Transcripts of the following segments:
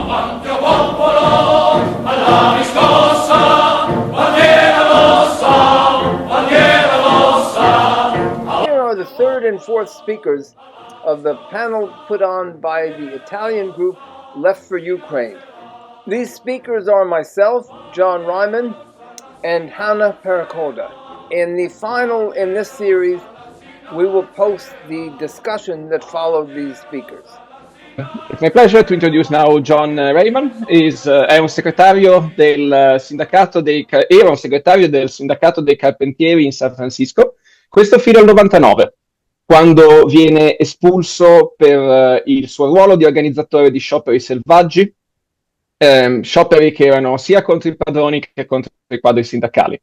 Avanti o popolo, alla riscossa, bandiera rossa, bandiera rossa. Here are the third and fourth speakers of the panel put on by the Italian group Left for Ukraine. These speakers are myself, John Reimann, and Hanna Perekhoda. In the final in this series, we will post the discussion that followed these speakers. It's my pleasure to introduce now John Reimann. È un segretario del sindacato era un segretario del sindacato dei carpentieri in San Francisco, questo fino al 99, quando viene espulso per il suo ruolo di organizzatore di scioperi selvaggi, scioperi che erano sia contro i padroni che contro i quadri sindacali.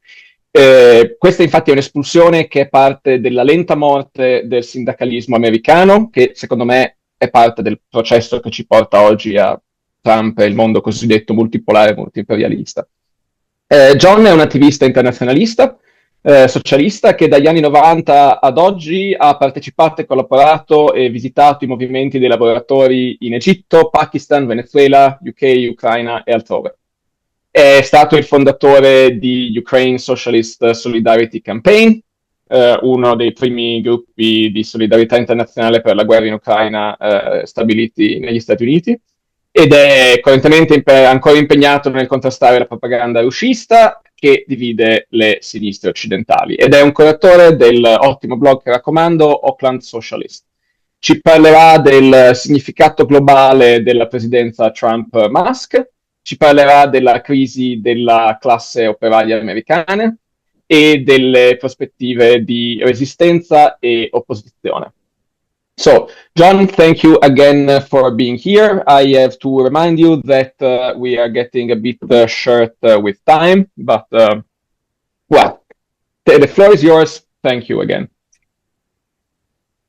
Questa infatti è un'espulsione che è parte della lenta morte del sindacalismo americano, che secondo me è parte del processo che ci porta oggi a Trump e il mondo cosiddetto multipolare, multiimperialista. John è un attivista internazionalista, socialista, che dagli anni 90 ad oggi ha partecipato e collaborato e visitato i movimenti dei lavoratori in Egitto, Pakistan, Venezuela, UK, Ucraina e altrove. È stato il fondatore di Ukraine Socialist Solidarity Campaign, uno dei primi gruppi di solidarietà internazionale per la guerra in Ucraina stabiliti negli Stati Uniti, ed è correntemente ancora impegnato nel contrastare la propaganda russista che divide le sinistre occidentali, ed è un curatore del ottimo blog che raccomando, Oakland Socialist. Ci parlerà del significato globale della presidenza Trump-Musk, ci parlerà della crisi della classe operaia americana e delle prospettive di resistenza e opposizione. So, John, thank you again for being here. I have to remind you that we are getting a bit short with time, but well, the floor is yours. Thank you again.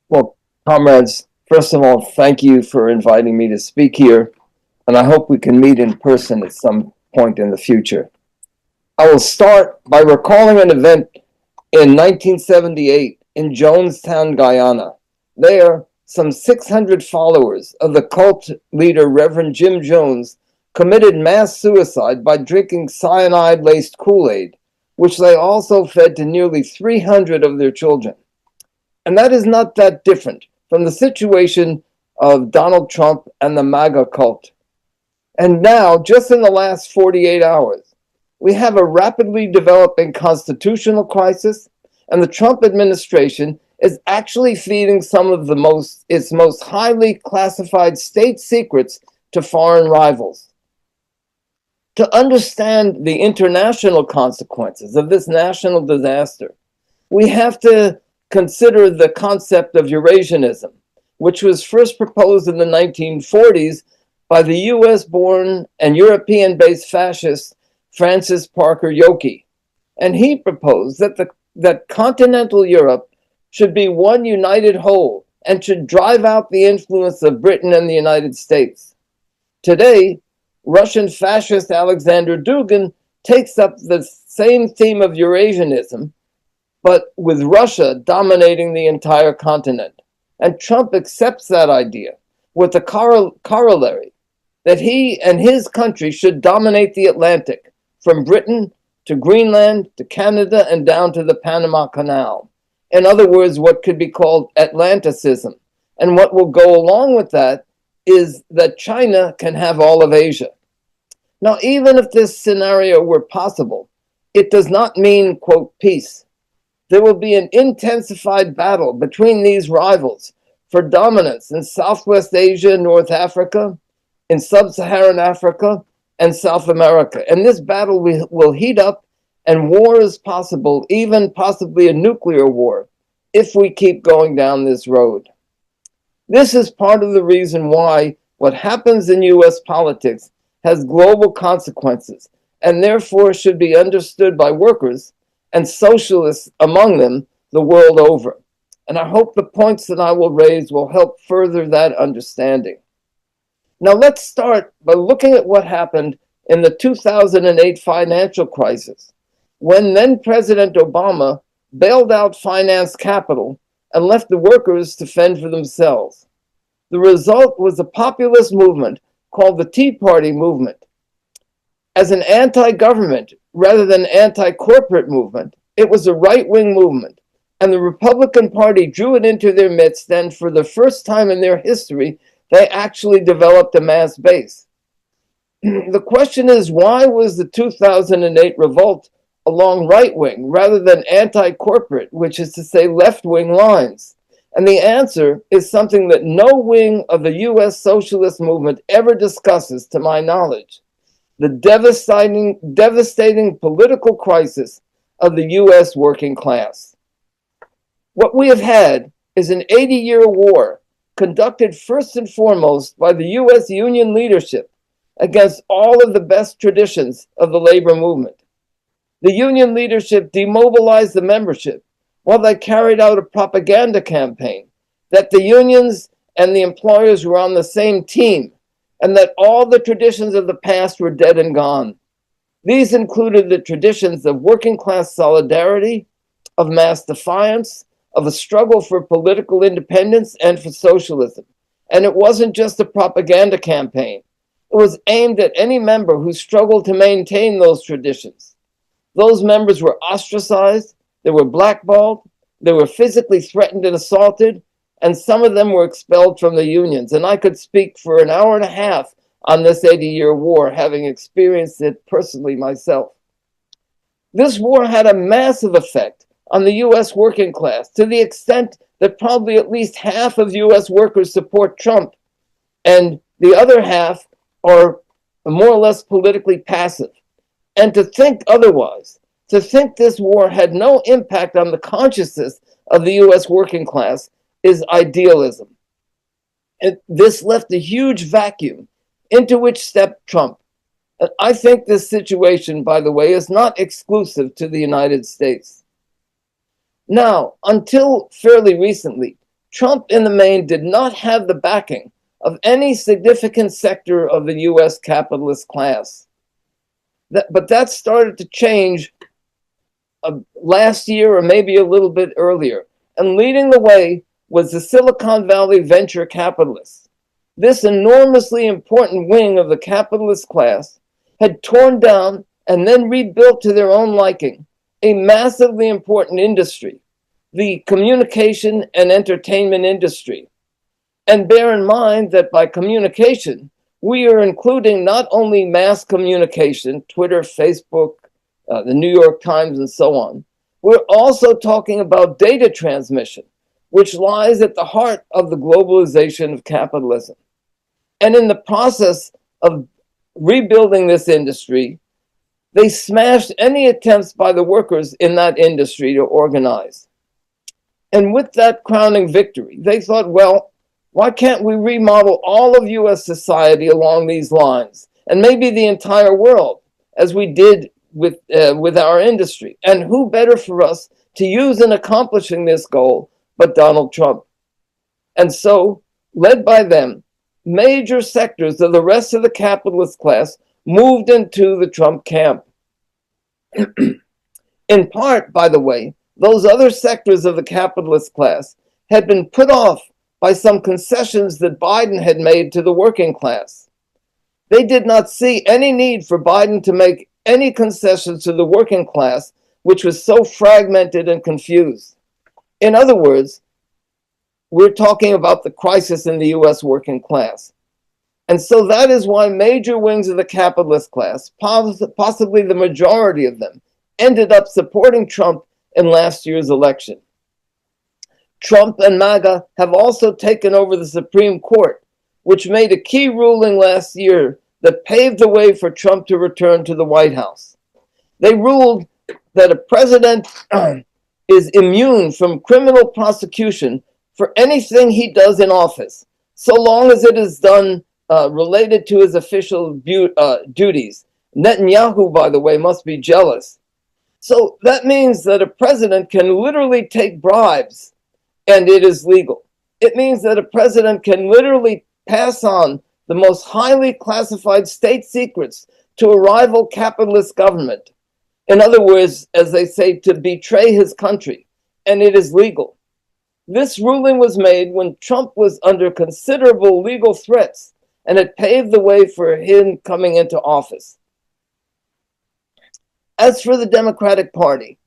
Well, comrades, first of all, thank you for inviting me to speak here, and I hope we can meet in person at some point in the future. I will start by recalling an event in 1978 in Jonestown, Guyana. There, some 600 followers of the cult leader Reverend Jim Jones committed mass suicide by drinking cyanide-laced Kool-Aid, which they also fed to nearly 300 of their children. And that is not that different from the situation of Donald Trump and the MAGA cult. And now, just in the last 48 hours, we have a rapidly developing constitutional crisis, and the Trump administration is actually feeding some of its most highly classified state secrets to foreign rivals. To understand the international consequences of this national disaster, we have to consider the concept of Eurasianism, which was first proposed in the 1940s by the US-born and European-based fascist Francis Parker Yockey. And he proposed that continental Europe should be one united whole and should drive out the influence of Britain and the United States. Today, Russian fascist Alexander Dugin takes up the same theme of Eurasianism, but with Russia dominating the entire continent. And Trump accepts that idea with the corollary that he and his country should dominate the Atlantic, from Britain to Greenland to Canada and down to the Panama Canal. In other words, what could be called Atlanticism. And what will go along with that is that China can have all of Asia. Now, even if this scenario were possible, it does not mean, quote, peace. There will be an intensified battle between these rivals for dominance in Southwest Asia, North Africa, in Sub-Saharan Africa, and South America. And this battle will heat up, and war is possible, even possibly a nuclear war, if we keep going down this road. This is part of the reason why what happens in US politics has global consequences, and therefore should be understood by workers and socialists among them the world over. And I hope the points that I will raise will help further that understanding. Now let's start by looking at what happened in the 2008 financial crisis, when then President Obama bailed out finance capital and left the workers to fend for themselves. The result was a populist movement called the Tea Party movement. As an anti-government rather than anti-corporate movement, it was a right-wing movement, and the Republican Party drew it into their midst, and for the first time in their history, they actually developed a mass base. The question is, why was the 2008 revolt along right-wing rather than anti-corporate, which is to say left-wing lines? And the answer is something that no wing of the U.S. socialist movement ever discusses, to my knowledge: the devastating political crisis of the U.S. working class. What we have had is an 80-year war conducted first and foremost by the U.S. Union leadership against all of the best traditions of the labor movement. The Union leadership demobilized the membership while they carried out a propaganda campaign that the unions and the employers were on the same team and that all the traditions of the past were dead and gone. These included the traditions of working class solidarity, of mass defiance, of a struggle for political independence and for socialism. And it wasn't just a propaganda campaign. It was aimed at any member who struggled to maintain those traditions. Those members were ostracized, they were blackballed, they were physically threatened and assaulted, and some of them were expelled from the unions. And I could speak for an hour and a half on this 80-year war, having experienced it personally myself. This war had a massive effect on the U.S. working class, to the extent that probably at least half of U.S. workers support Trump, and the other half are more or less politically passive. And to think otherwise, to think this war had no impact on the consciousness of the U.S. working class, is idealism. And this left a huge vacuum into which stepped Trump. And I think this situation, by the way, is not exclusive to the United States. Now, until fairly recently, Trump in the main did not have the backing of any significant sector of the U.S. capitalist class. But that started to change last year or maybe a little bit earlier. And leading the way was the Silicon Valley venture capitalists. This enormously important wing of the capitalist class had torn down and then rebuilt to their own liking a massively important industry, the communication and entertainment industry. And bear in mind that by communication, we are including not only mass communication, Twitter, Facebook, the New York Times, and so on. We're also talking about data transmission, which lies at the heart of the globalization of capitalism. And in the process of rebuilding this industry, they smashed any attempts by the workers in that industry to organize. And with that crowning victory, they thought, well, why can't we remodel all of U.S. society along these lines, and maybe the entire world, as we did with our industry? And who better for us to use in accomplishing this goal but Donald Trump? And so, led by them, major sectors of the rest of the capitalist class moved into the Trump camp. In part, by the way, those other sectors of the capitalist class had been put off by some concessions that Biden had made to the working class. They did not see any need for Biden to make any concessions to the working class, which was so fragmented and confused. In other words, we're talking about the crisis in the U.S. working class. And so that is why major wings of the capitalist class, possibly the majority of them, ended up supporting Trump in last year's election. Trump and MAGA have also taken over the Supreme Court, which made a key ruling last year that paved the way for Trump to return to the White House. They ruled that a president is immune from criminal prosecution for anything he does in office, so long as it is done related to his official duties. Netanyahu, by the way, must be jealous. So that means that a president can literally take bribes, and it is legal. It means that a president can literally pass on the most highly classified state secrets to a rival capitalist government. In other words, as they say, to betray his country, and it is legal. This ruling was made when Trump was under considerable legal threats and it paved the way for him coming into office. As for the Democratic Party,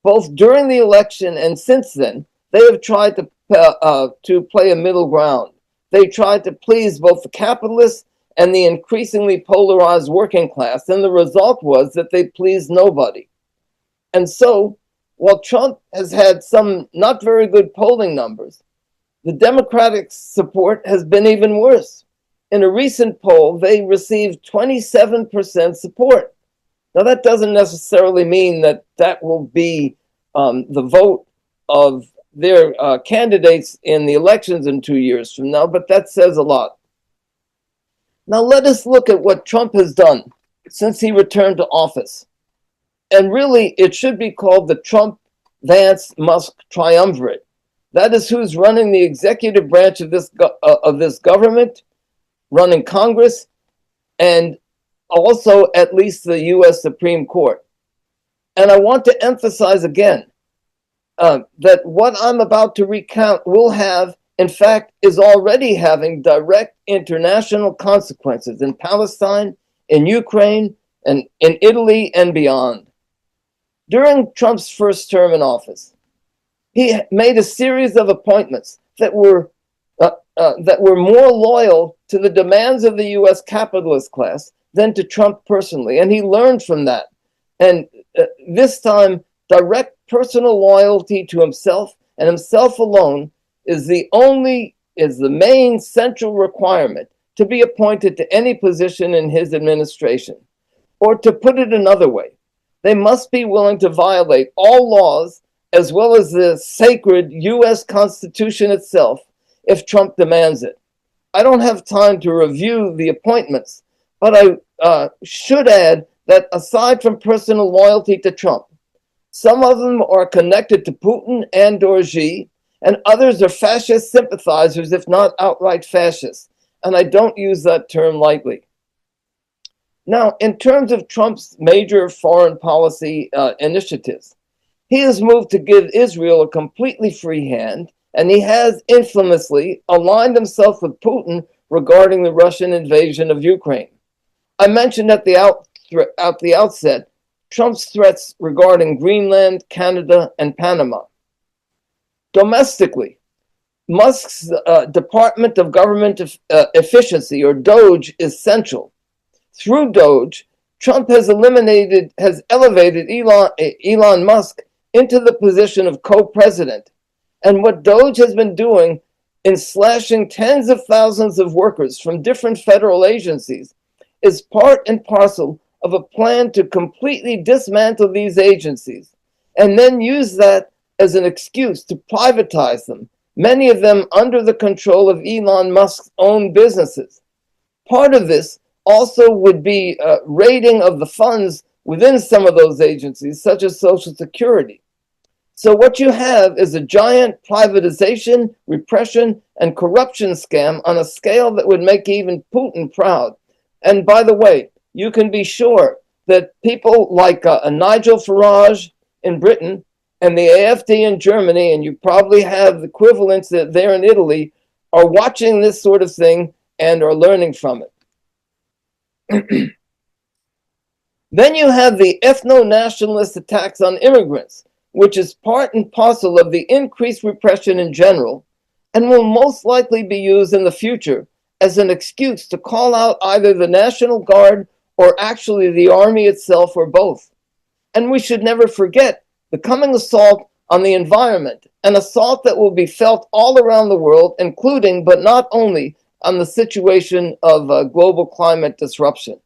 both during the election and since then, they have tried to play a middle ground. They tried to please both the capitalists and the increasingly polarized working class, and the result was that they pleased nobody. And so, while Trump has had some not very good polling numbers, the Democratic support has been even worse. In a recent poll, they received 27% support. Now, that doesn't necessarily mean that that will be the vote of their candidates in the elections in 2 years from now, but that says a lot. Now, let us look at what Trump has done since he returned to office. And really, it should be called the Trump-Vance-Musk triumvirate. That is who's running the executive branch of this government, running Congress, and also at least the U.S. Supreme Court. And I want to emphasize again that what I'm about to recount will have, in fact, is already having direct international consequences in Palestine, in Ukraine, and in Italy and beyond. During Trump's first term in office, he made a series of appointments that were more loyal to the demands of the U.S. capitalist class than to Trump personally, and he learned from that. And this time, direct personal loyalty to himself and himself alone is the main central requirement to be appointed to any position in his administration. Or to put it another way, they must be willing to violate all laws as well as the sacred U.S. Constitution itself if Trump demands it. I don't have time to review the appointments, but I should add that aside from personal loyalty to Trump, some of them are connected to Putin and or Xi, and others are fascist sympathizers, if not outright fascists. And I don't use that term lightly. Now, in terms of Trump's major foreign policy initiatives, he has moved to give Israel a completely free hand, and he has infamously aligned himself with Putin regarding the Russian invasion of Ukraine. I mentioned at the outset Trump's threats regarding Greenland, Canada, and Panama. Domestically, Musk's Department of Government Efficiency, or DOGE, is central. Through DOGE, Trump has elevated Elon Musk into the position of co-president. And what DOGE has been doing in slashing tens of thousands of workers from different federal agencies is part and parcel of a plan to completely dismantle these agencies and then use that as an excuse to privatize them, many of them under the control of Elon Musk's own businesses. Part of this also would be raiding of the funds within some of those agencies, such as Social Security. So what you have is a giant privatization, repression, and corruption scam on a scale that would make even Putin proud. And by the way, you can be sure that people like Nigel Farage in Britain and the AfD in Germany, and you probably have equivalents there in Italy, are watching this sort of thing and are learning from it. Then you have the ethno-nationalist attacks on immigrants, which is part and parcel of the increased repression in general, and will most likely be used in the future as an excuse to call out either the National Guard or actually the army itself, or both. And we should never forget the coming assault on the environment, an assault that will be felt all around the world, including, but not only, on the situation of global climate disruption.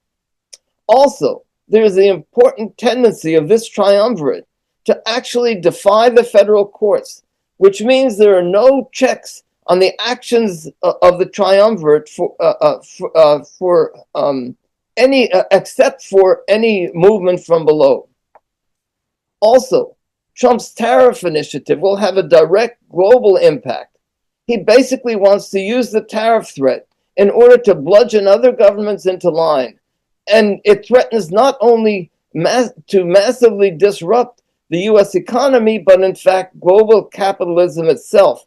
Also, there is the important tendency of this triumvirate to actually defy the federal courts, which means there are no checks on the actions of the triumvirate except for any movement from below. Also, Trump's tariff initiative will have a direct global impact. He basically wants to use the tariff threat in order to bludgeon other governments into line. And it threatens not only to massively disrupt the U.S. economy, but in fact, global capitalism itself,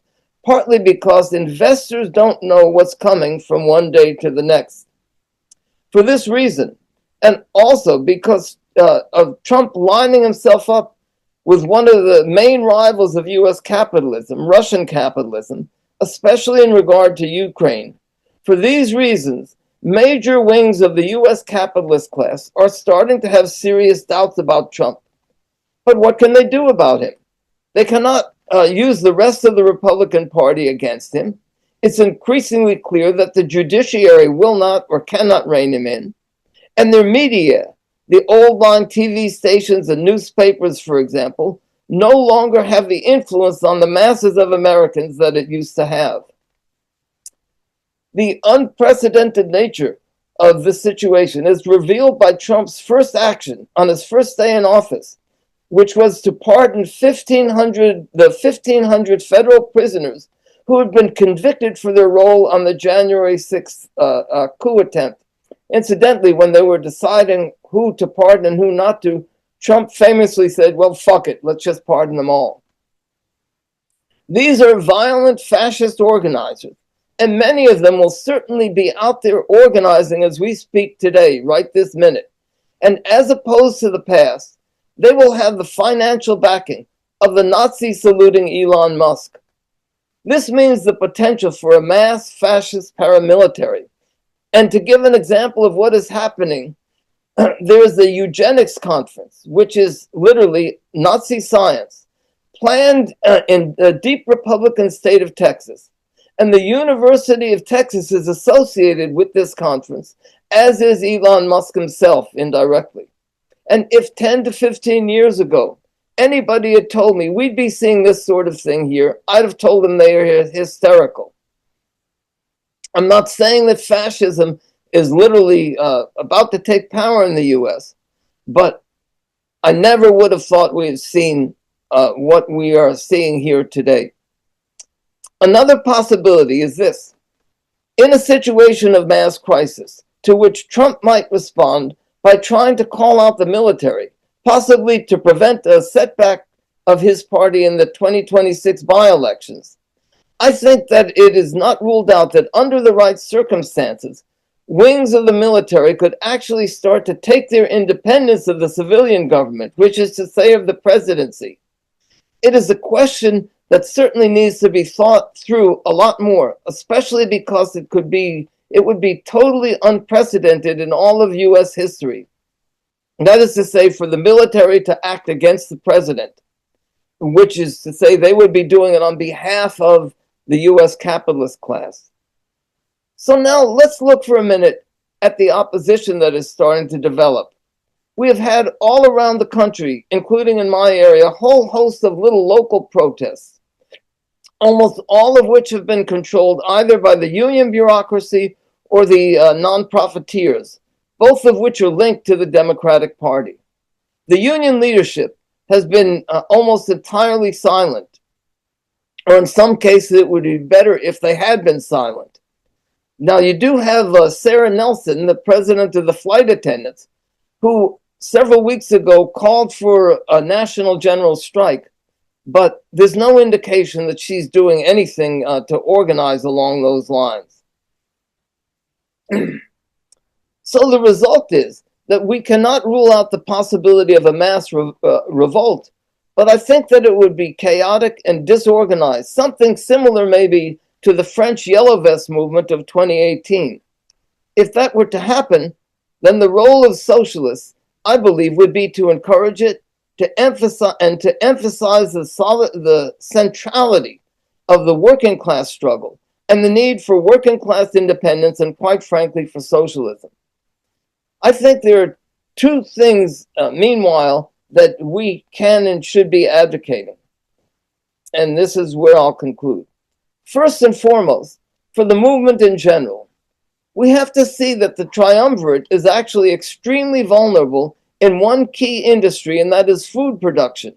partly because investors don't know what's coming from one day to the next. For this reason, and also because of Trump lining himself up with one of the main rivals of U.S. capitalism, Russian capitalism, especially in regard to Ukraine. For these reasons, major wings of the U.S. capitalist class are starting to have serious doubts about Trump. But what can they do about him? They cannot use the rest of the Republican Party against him. It's increasingly clear that the judiciary will not or cannot rein him in. And their media, the old-line TV stations and newspapers, for example, no longer have the influence on the masses of Americans that it used to have. The unprecedented nature of this situation is revealed by Trump's first action on his first day in office, which was to pardon the 1,500 federal prisoners who had been convicted for their role on the January 6th coup attempt. Incidentally, when they were deciding who to pardon and who not to, Trump famously said, well, fuck it, let's just pardon them all. These are violent fascist organizers, and many of them will certainly be out there organizing as we speak today, right this minute. And as opposed to the past, they will have the financial backing of the Nazi-saluting Elon Musk. This means the potential for a mass fascist paramilitary. And to give an example of what is happening, there is the Eugenics Conference, which is literally Nazi science, planned in the deep Republican state of Texas. And the University of Texas is associated with this conference, as is Elon Musk himself indirectly. And if 10 to 15 years ago, anybody had told me we'd be seeing this sort of thing here, I'd have told them they are hysterical. I'm not saying that fascism is literally about to take power in the U.S., but I never would have thought we had seen what we are seeing here today. Another possibility is this. In a situation of mass crisis, to which Trump might respond by trying to call out the military, possibly to prevent a setback of his party in the 2026 by-elections, I think that it is not ruled out that under the right circumstances, wings of the military could actually start to take their independence of the civilian government, which is to say of the presidency. It is a question that certainly needs to be thought through a lot more, especially because it would be totally unprecedented in all of U.S. history. That is to say, for the military to act against the president, which is to say they would be doing it on behalf of the U.S. capitalist class. So now let's look for a minute at the opposition that is starting to develop. We have had all around the country, including in my area, a whole host of little local protests, almost all of which have been controlled either by the union bureaucracy or the non-profiteers, both of which are linked to the Democratic Party. The union leadership has been almost entirely silent, or in some cases it would be better if they had been silent. Now you do have Sarah Nelson, the president of the flight attendants, who several weeks ago called for a national general strike, but there's no indication that she's doing anything to organize along those lines. So the result is that we cannot rule out the possibility of a mass revolt, but I think that it would be chaotic and disorganized, something similar maybe to the French Yellow Vest movement of 2018. If that were to happen, then the role of socialists, I believe, would be to encourage it, to emphasize the centrality of the working class struggle and the need for working class independence and, quite frankly, for socialism. I think there are two things, meanwhile, that we can and should be advocating. And this is where I'll conclude. First and foremost, for the movement in general, we have to see that the triumvirate is actually extremely vulnerable in one key industry, and that is food production.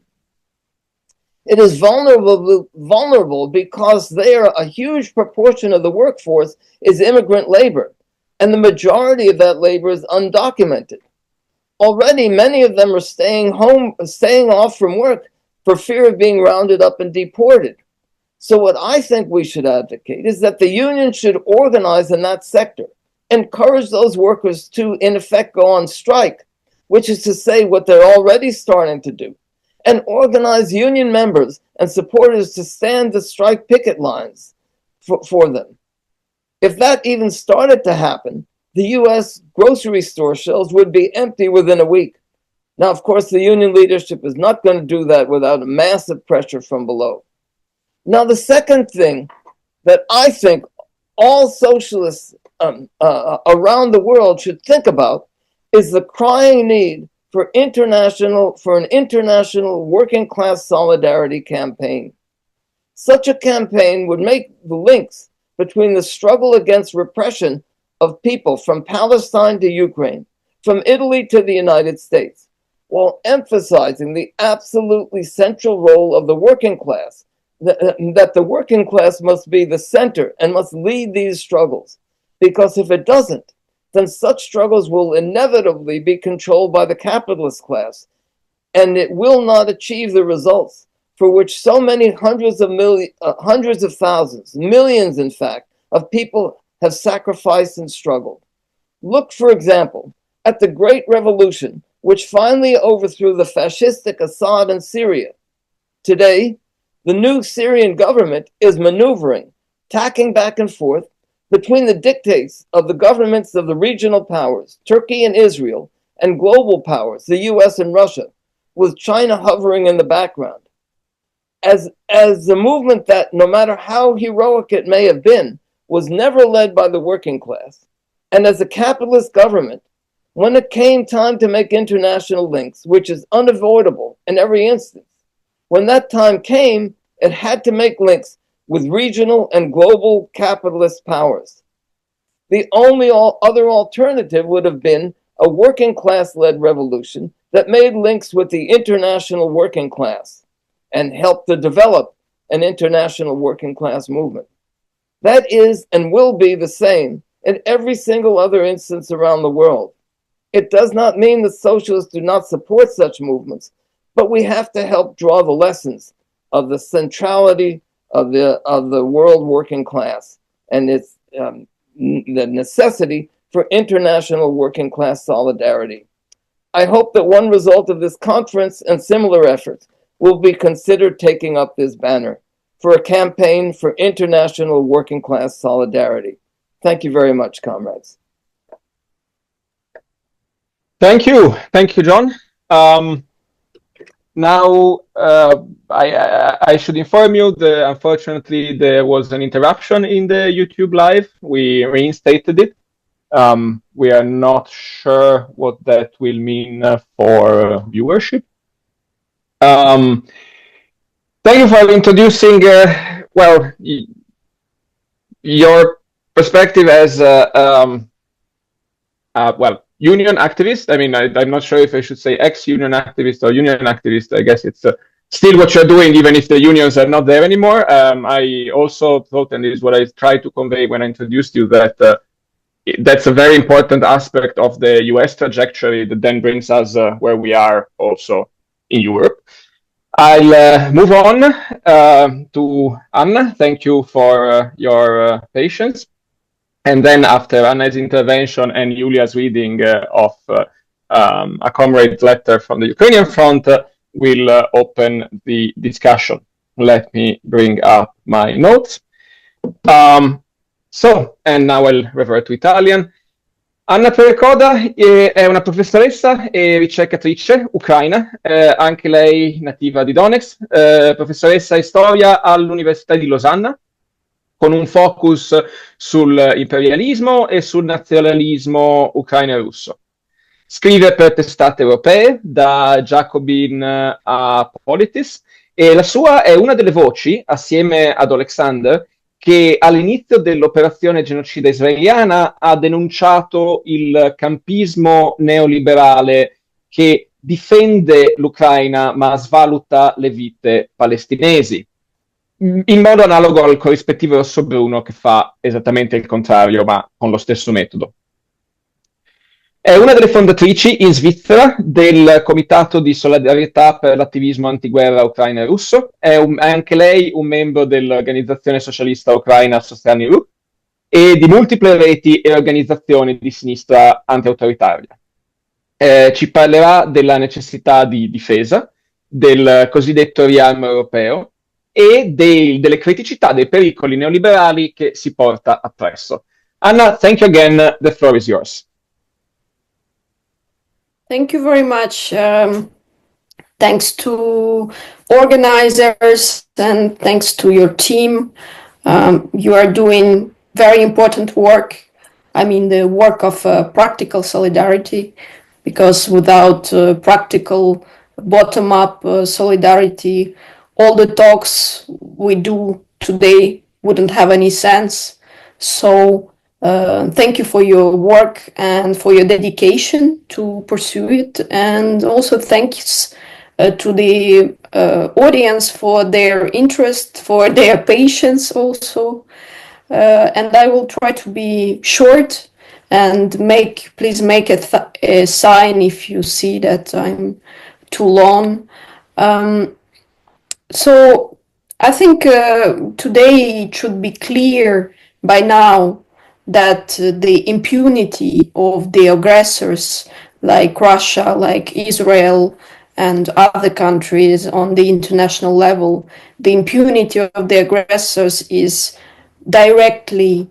It is vulnerable because there a huge proportion of the workforce is immigrant labor, and the majority of that labor is undocumented. Already, many of them are staying off from work for fear of being rounded up and deported. So what I think we should advocate is that the union should organize in that sector, encourage those workers to, in effect, go on strike, which is to say what they're already starting to do, and organize union members and supporters to stand the strike picket lines for them. If that even started to happen, the U.S. grocery store shelves would be empty within a week. Now, of course, the union leadership is not going to do that without a massive pressure from below. Now, the second thing that I think all socialists around the world should think about is the crying need for an international working class solidarity campaign. Such a campaign would make the links between the struggle against repression of people from Palestine to Ukraine, from Italy to the United States, while emphasizing the absolutely central role of the working class, that the working class must be the center and must lead these struggles. Because if it doesn't, then such struggles will inevitably be controlled by the capitalist class, and it will not achieve the results for which so many hundreds of thousands, millions in fact, of people have sacrificed and struggled. Look, for example, at the Great Revolution, which finally overthrew the fascistic Assad in Syria. Today, the new Syrian government is maneuvering, tacking back and forth between the dictates of the governments of the regional powers, Turkey and Israel, and global powers, the US and Russia, with China hovering in the background. As a movement that, no matter how heroic it may have been, was never led by the working class, and as a capitalist government, when it came time to make international links, which is unavoidable in every instance, when that time came, it had to make links with regional and global capitalist powers. The only other alternative would have been a working class-led revolution that made links with the international working class and helped to develop an international working class movement. That is and will be the same in every single other instance around the world. It does not mean that socialists do not support such movements, but we have to help draw the lessons of the centrality of the world working class and its the necessity for international working class solidarity. I hope that one result of this conference and similar efforts will be considered taking up this banner for a campaign for international working class solidarity. Thank you very much, comrades. Thank you, John. Now, I should inform you that unfortunately there was an interruption in the YouTube live. We reinstated it. We are not sure what that will mean for viewership. Thank you for introducing, well, your perspective as well, union activist. I mean, I'm not sure if I should say ex-union activist or union activist. I guess it's still what you're doing, even if the unions are not there anymore. I also thought, and this is what I tried to convey when I introduced you, that that's a very important aspect of the US trajectory that then brings us where we are also in Europe. I'll move on to Anna. Thank you for your patience. And then after Anna's intervention and Julia's reading of a comrade's letter from the Ukrainian front, we'll open the discussion. Let me bring up my notes. And now I'll revert to Italian. Hanna Perekhoda è una professoressa e ricercatrice ucraina, anche lei nativa di Donetsk, professoressa di storia all'Università di Losanna, con un focus sull'imperialismo e sul nazionalismo ucraino e russo. Scrive per testate europee, da Jacobin a Politis, e la sua è una delle voci, assieme ad Alexander, che all'inizio dell'operazione genocida israeliana ha denunciato il campismo neoliberale che difende l'Ucraina ma svaluta le vite palestinesi, in modo analogo al corrispettivo rossobruno che fa esattamente il contrario ma con lo stesso metodo. È una delle fondatrici in Svizzera del Comitato di Solidarietà per l'attivismo antiguerra ucraina e russo. È anche lei un membro dell'organizzazione socialista ucraina Sosteniru e di multiple reti e organizzazioni di sinistra anti-autoritaria. Ci parlerà della necessità di difesa, del cosiddetto riarmo europeo e delle criticità, dei pericoli neoliberali che si porta appresso. Anna, thank you again. The floor is yours. Thank you very much. Thanks to organizers and thanks to your team. You are doing very important work. I mean, the work of practical solidarity, because without practical bottom-up solidarity, all the talks we do today wouldn't have any sense. So thank you for your work and for your dedication to pursue it. And also thanks to the audience for their interest, for their patience also. And I will try to be short and please make a sign if you see that I'm too long. So I think today it should be clear by now that the impunity of the aggressors like Russia, like Israel, and other countries on the international level, the impunity of the aggressors is directly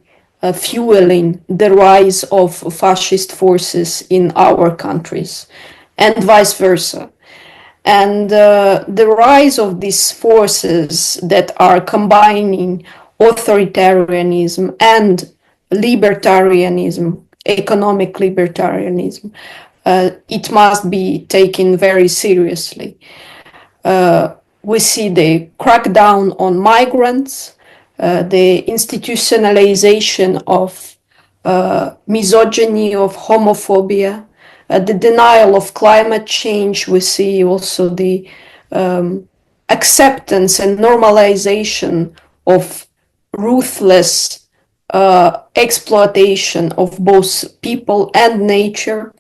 fueling the rise of fascist forces in our countries, and vice versa. And the rise of these forces that are combining authoritarianism and libertarianism, economic libertarianism, it must be taken very seriously. We see the crackdown on migrants, the institutionalization of misogyny, of homophobia, the denial of climate change. We see also the acceptance and normalization of ruthless exploitation of both people and nature,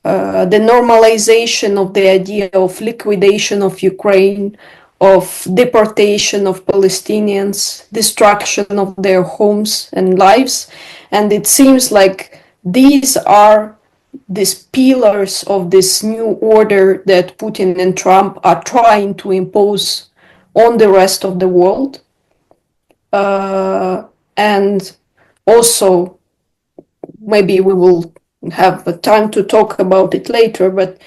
the normalization of the idea of liquidation of Ukraine, of deportation of Palestinians, destruction of their homes and lives. And it seems like these are these pillars of this new order that Putin and Trump are trying to impose on the rest of the world. And also, maybe we will have time to talk about it later, but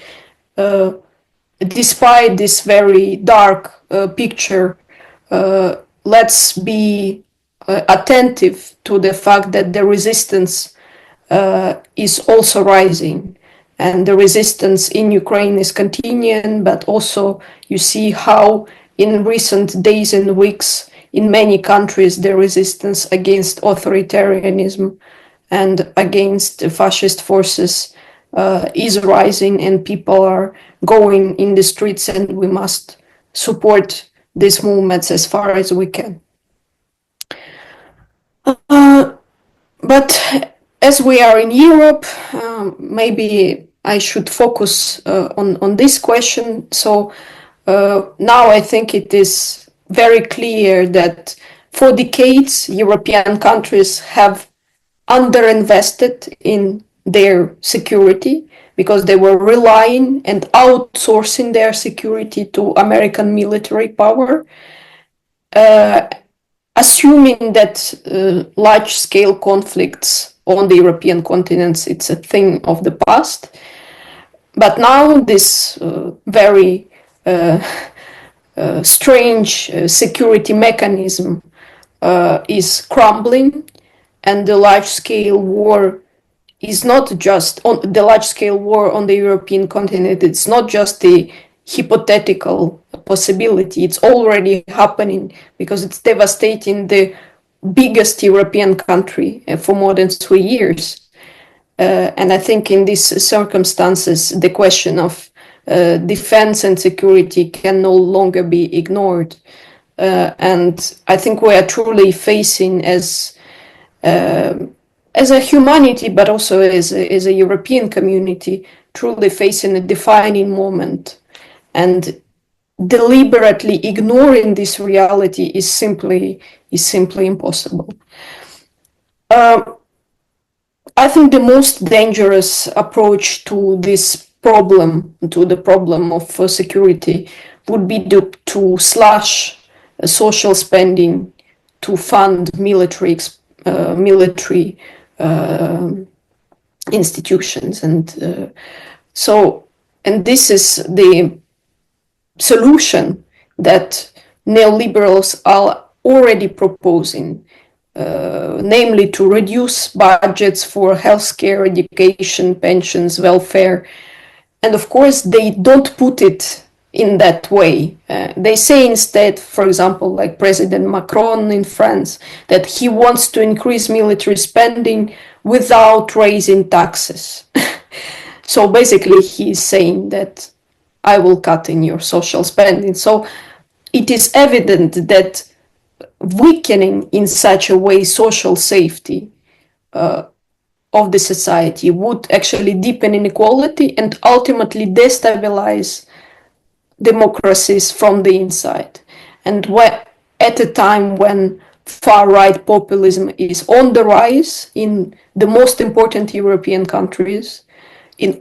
despite this very dark picture, let's be attentive to the fact that the resistance is also rising, and the resistance in Ukraine is continuing, but also you see how in recent days and weeks in many countries the resistance against authoritarianism and against the fascist forces is rising, and people are going in the streets, and we must support these movements as far as we can. But as we are in Europe, maybe I should focus on this question. So now I think it is very clear that for decades European countries have underinvested in their security because they were relying and outsourcing their security to American military power, assuming that large-scale conflicts on the European continents, it's a thing of the past. But now this very strange security mechanism is crumbling, and the large-scale war is not just on the large-scale war on the European continent. It's not just the hypothetical possibility. It's already happening because it's devastating the biggest European country for more than 3 years. And I think in these circumstances, the question of defense and security can no longer be ignored. And I think we are truly facing as as a humanity, but also as a European community, truly facing a defining moment, and deliberately ignoring this reality is simply impossible. I think the most dangerous approach to this problem, to the problem of security, would be to slash social spending to fund military institutions, and this is the solution that neoliberals are already proposing, namely to reduce budgets for healthcare, education, pensions, welfare. And of course, they don't put it in that way. They say instead, for example, like President Macron in France, that he wants to increase military spending without raising taxes. So basically, he's saying that I will cut in your social spending. So it is evident that weakening in such a way social safety of the society would actually deepen inequality and ultimately destabilize democracies from the inside. And at a time when far-right populism is on the rise in the most important European countries,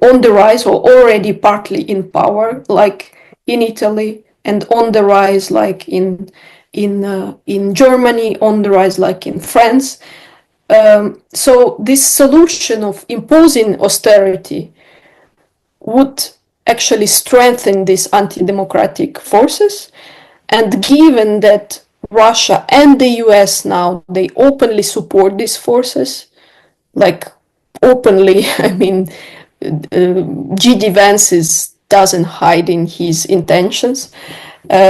on the rise or already partly in power, like in Italy, and on the rise like in Germany, on the rise like in France. So this solution of imposing austerity would actually strengthen these anti-democratic forces. And given that Russia and the US now, they openly support these forces, like openly, I mean, G.D. Vance doesn't hide in his intentions.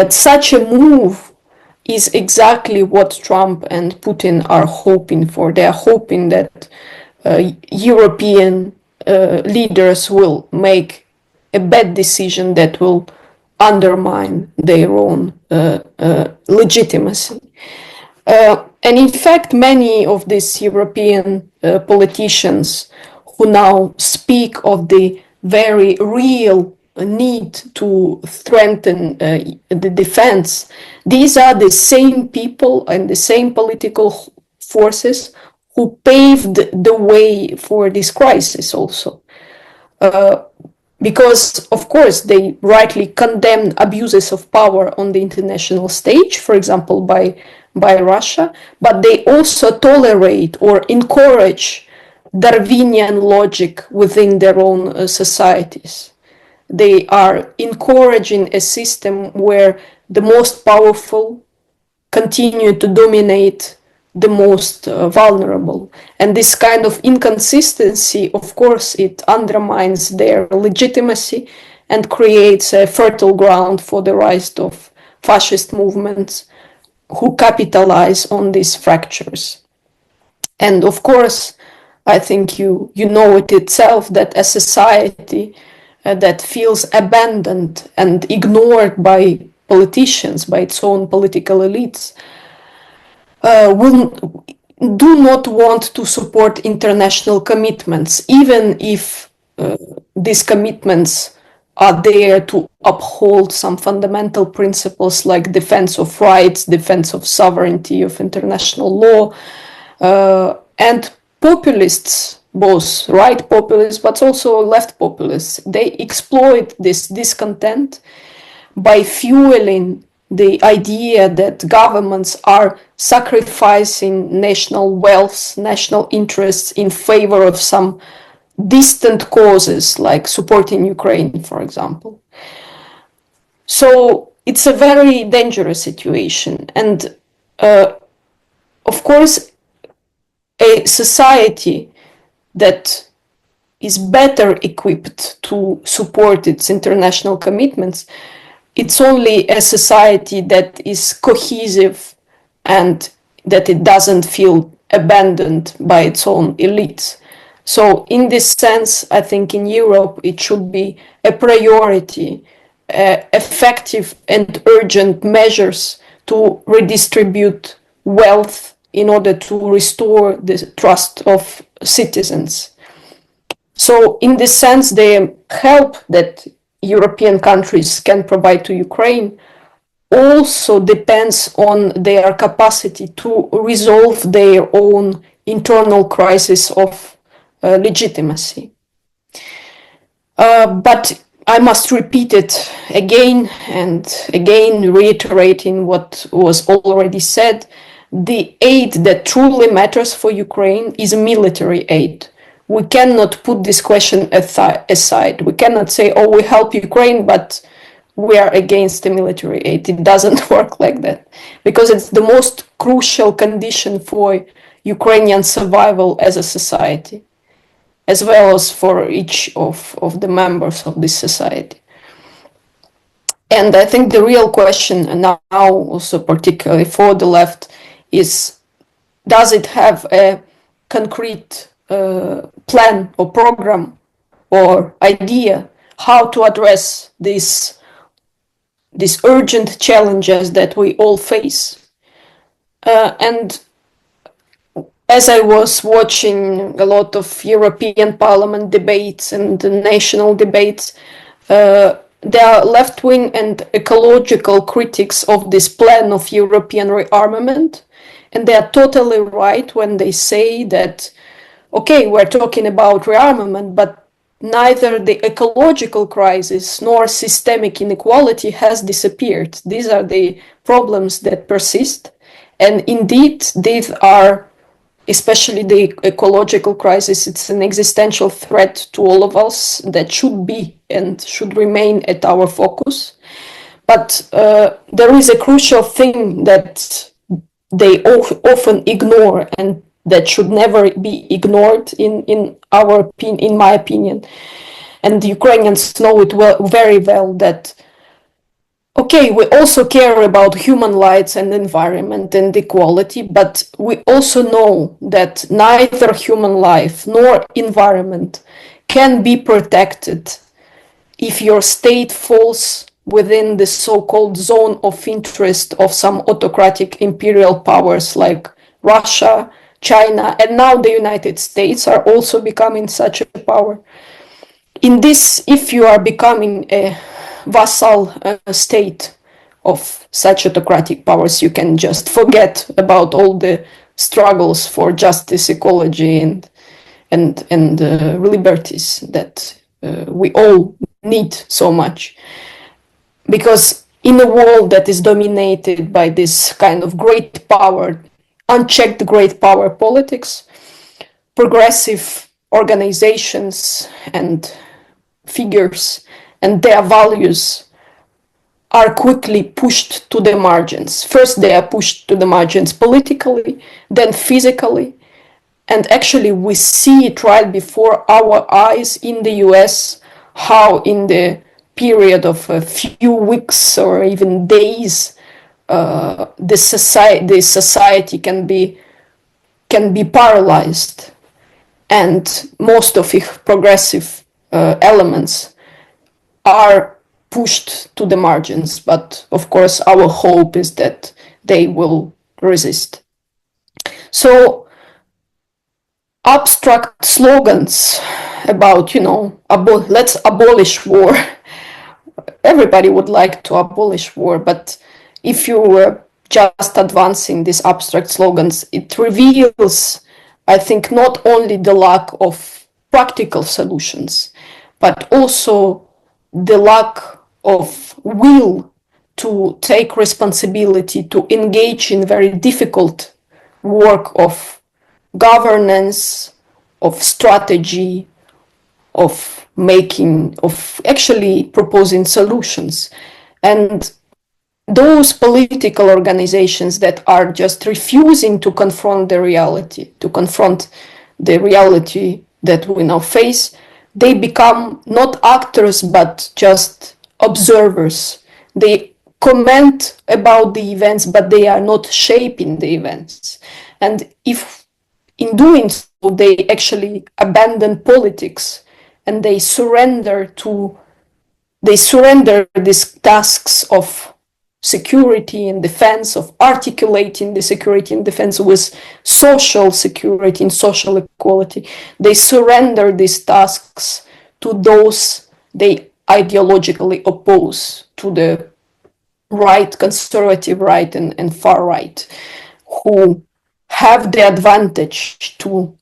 Such a move is exactly what Trump and Putin are hoping for. They are hoping that European leaders will make a bad decision that will undermine their own legitimacy. And in fact, many of these European politicians who now speak of the very real need to strengthen the defense, these are the same people and the same political forces who paved the way for this crisis also. Because, of course, they rightly condemn abuses of power on the international stage, for example, by Russia, but they also tolerate or encourage Darwinian logic within their own societies. They are encouraging a system where the most powerful continue to dominate the most vulnerable. And this kind of inconsistency, of course, it undermines their legitimacy and creates a fertile ground for the rise of fascist movements who capitalize on these fractures. And of course, I think you know it itself that a society that feels abandoned and ignored by politicians, by its own political elites, do not want to support international commitments, even if these commitments are there to uphold some fundamental principles like defense of rights, defense of sovereignty, of international law. And populists, both right populists but also left populists, they exploit this discontent by fueling the idea that governments are sacrificing national wealth, national interests in favor of some distant causes like supporting Ukraine, for example. So it's a very dangerous situation. And of course, a society that is better equipped to support its international commitments, it's only a society that is cohesive and that it doesn't feel abandoned by its own elites. So in this sense, I think in Europe, it should be a priority, effective and urgent measures to redistribute wealth in order to restore the trust of citizens. So in this sense, the help that European countries can provide to Ukraine also depends on their capacity to resolve their own internal crisis of legitimacy. But I must repeat it again and again, reiterating what was already said. The aid that truly matters for Ukraine is military aid. We cannot put this question aside. We cannot say, oh, we help Ukraine, but we are against the military aid. It doesn't work like that, because it's the most crucial condition for Ukrainian survival as a society, as well as for each of the members of this society. And I think the real question now, also particularly for the left, is, does it have a concrete plan or program or idea how to address these urgent challenges that we all face? And as I was watching a lot of European Parliament debates and the national debates, there are left-wing and ecological critics of this plan of European rearmament, and they are totally right when they say that, okay, we're talking about rearmament, but neither the ecological crisis nor systemic inequality has disappeared. These are the problems that persist, and indeed, these are, especially the ecological crisis, it's an existential threat to all of us that should be and should remain at our focus. But there is a crucial thing that they often ignore and that should never be ignored in my opinion. And the Ukrainians know it very well, that okay, we also care about human rights and environment and equality, but we also know that neither human life nor environment can be protected if your state falls within the so-called zone of interest of some autocratic imperial powers like Russia, China, and now the United States are also becoming such a power. In this, if you are becoming a vassal state of such autocratic powers, you can just forget about all the struggles for justice, ecology, and liberties that we all need so much. Because in a world that is dominated by this kind of great power, unchecked great power politics, progressive organizations and figures and their values are quickly pushed to the margins. First, they are pushed to the margins politically, then physically. And actually, we see it right before our eyes in the US, how in the period of a few weeks or even days, the society can be paralyzed, and most of its progressive elements are pushed to the margins. But of course, our hope is that they will resist. So abstract slogans about, let's abolish war. Everybody would like to abolish war, but if you were just advancing these abstract slogans, it reveals, I think, not only the lack of practical solutions, but also the lack of will to take responsibility, to engage in very difficult work of governance, of strategy, of actually proposing solutions. And those political organizations that are just refusing to confront the reality, that we now face, they become not actors, but just observers. They comment about the events, but they are not shaping the events. And if in doing so, they actually abandon politics and they surrender these tasks of security and defense, of articulating the security and defense with social security and social equality, they surrender these tasks to those they ideologically oppose, to the right, conservative right and far right, who have the advantage to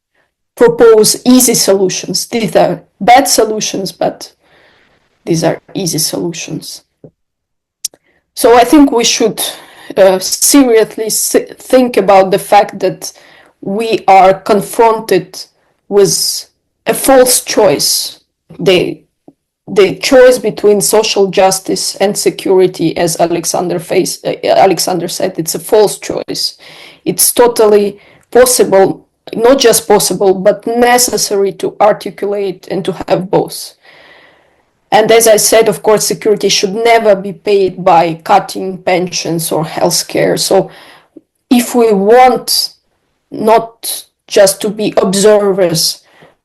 propose easy solutions. These are bad solutions, but these are easy solutions. So I think we should seriously think about the fact that we are confronted with a false choice. The choice between social justice and security, as Alexander said, it's a false choice. It's totally possible, not just possible, but necessary to articulate and to have both. And as I said, of course, security should never be paid by cutting pensions or healthcare. So if we want not just to be observers,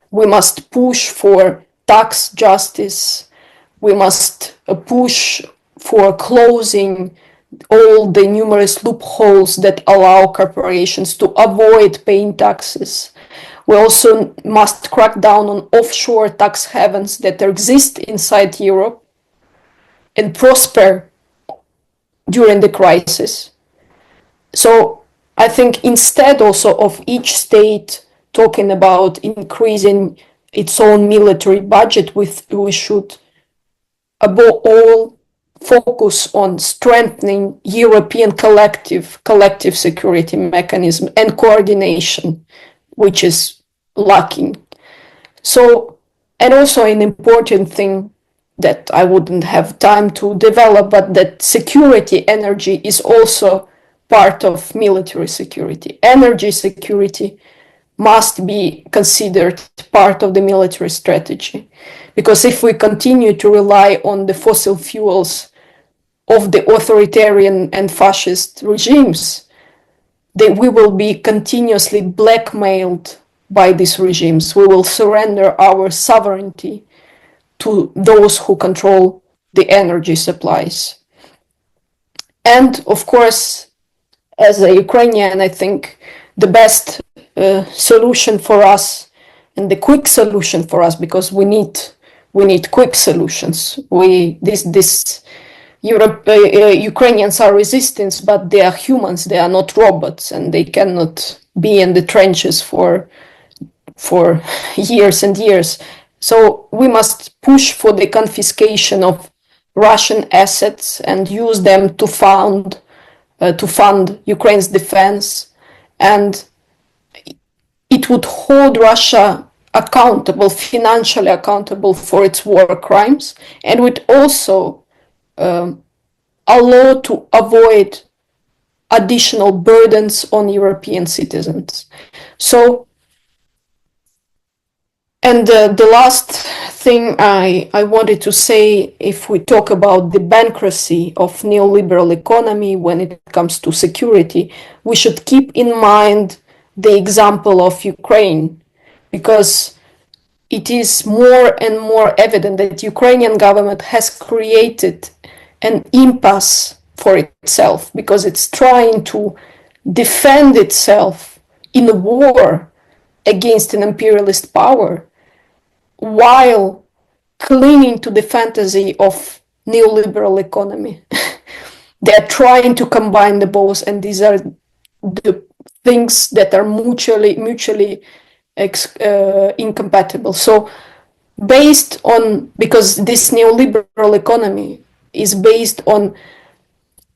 we must push for tax justice. We must push for closing all the numerous loopholes that allow corporations to avoid paying taxes. We also must crack down on offshore tax havens that exist inside Europe and prosper during the crisis. So I think instead also of each state talking about increasing its own military budget, we should above all focus on strengthening European collective security mechanism and coordination, which is lacking. So, and also an important thing that I wouldn't have time to develop, but that security energy is also part of military security. Energy security must be considered part of the military strategy, because if we continue to rely on the fossil fuels of the authoritarian and fascist regimes, we will be continuously blackmailed by these regimes. We will surrender our sovereignty to those who control the energy supplies. And of course, as a Ukrainian, I think the best solution for us, and the quick solution for us, because we need quick solutions. Ukrainians are resistance, but they are humans. They are not robots, and they cannot be in the trenches for years and years. So we must push for the confiscation of Russian assets and use them to fund Ukraine's defense, and it would hold Russia accountable, financially accountable for its war crimes, and would also allow to avoid additional burdens on European citizens. So, and the last thing I wanted to say, if we talk about the bankruptcy of neoliberal economy when it comes to security, we should keep in mind the example of Ukraine, because it is more and more evident that Ukrainian government has created an impasse for itself, because it's trying to defend itself in a war against an imperialist power, while clinging to the fantasy of neoliberal economy. They're trying to combine the both, and these are the things that are mutually incompatible. So because this neoliberal economy is based on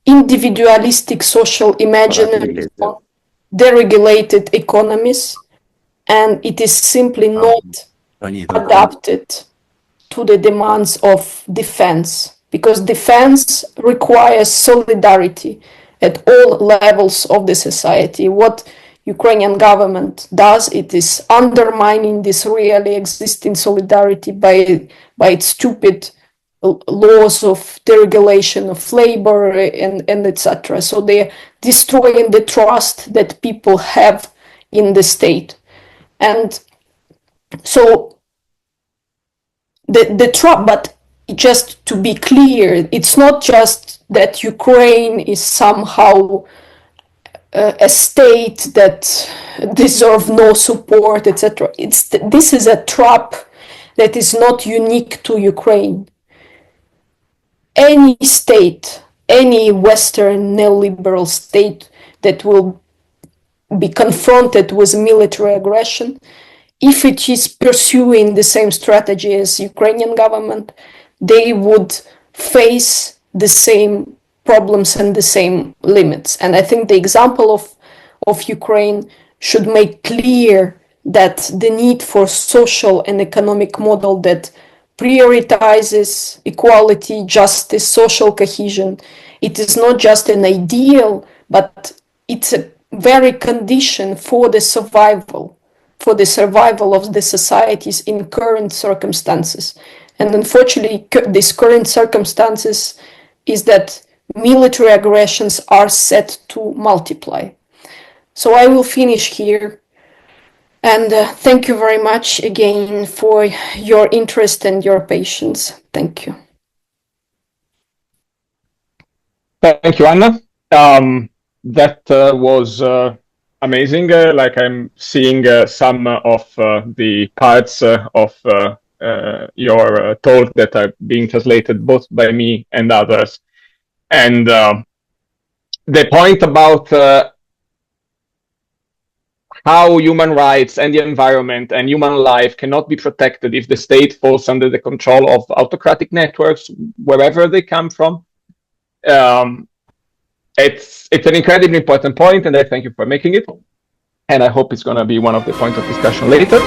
individualistic social imaginary, on deregulated economies, and it is simply not adapted to the demands of defense, because defense requires solidarity at all levels of the society. What Ukrainian government does, it is undermining this really existing solidarity by its stupid laws of deregulation of labor and etc. So they're destroying the trust that people have in the state. And so but just to be clear, it's not just that Ukraine is somehow a state that deserves no support, etc. This is a trap that is not unique to Ukraine. Any state, any Western neoliberal state that will be confronted with military aggression, if it is pursuing the same strategy as Ukrainian government, they would face the same problems and the same limits. And I think the example of Ukraine should make clear that the need for social and economic model that prioritizes equality, justice, social cohesion, it is not just an ideal, but it's a very condition for the survival of the societies in current circumstances. And unfortunately, these current circumstances is that military aggressions are set to multiply. So I will finish here. And thank you very much again for your interest and your patience. Thank you. Thank you, Anna. That was amazing. Like I'm seeing some of the parts of your talk that are being translated both by me and others. And the point about how human rights and the environment and human life cannot be protected if the state falls under the control of autocratic networks, wherever they come from. It's an incredibly important point, and I thank you for making it. And I hope it's going to be one of the points of discussion later.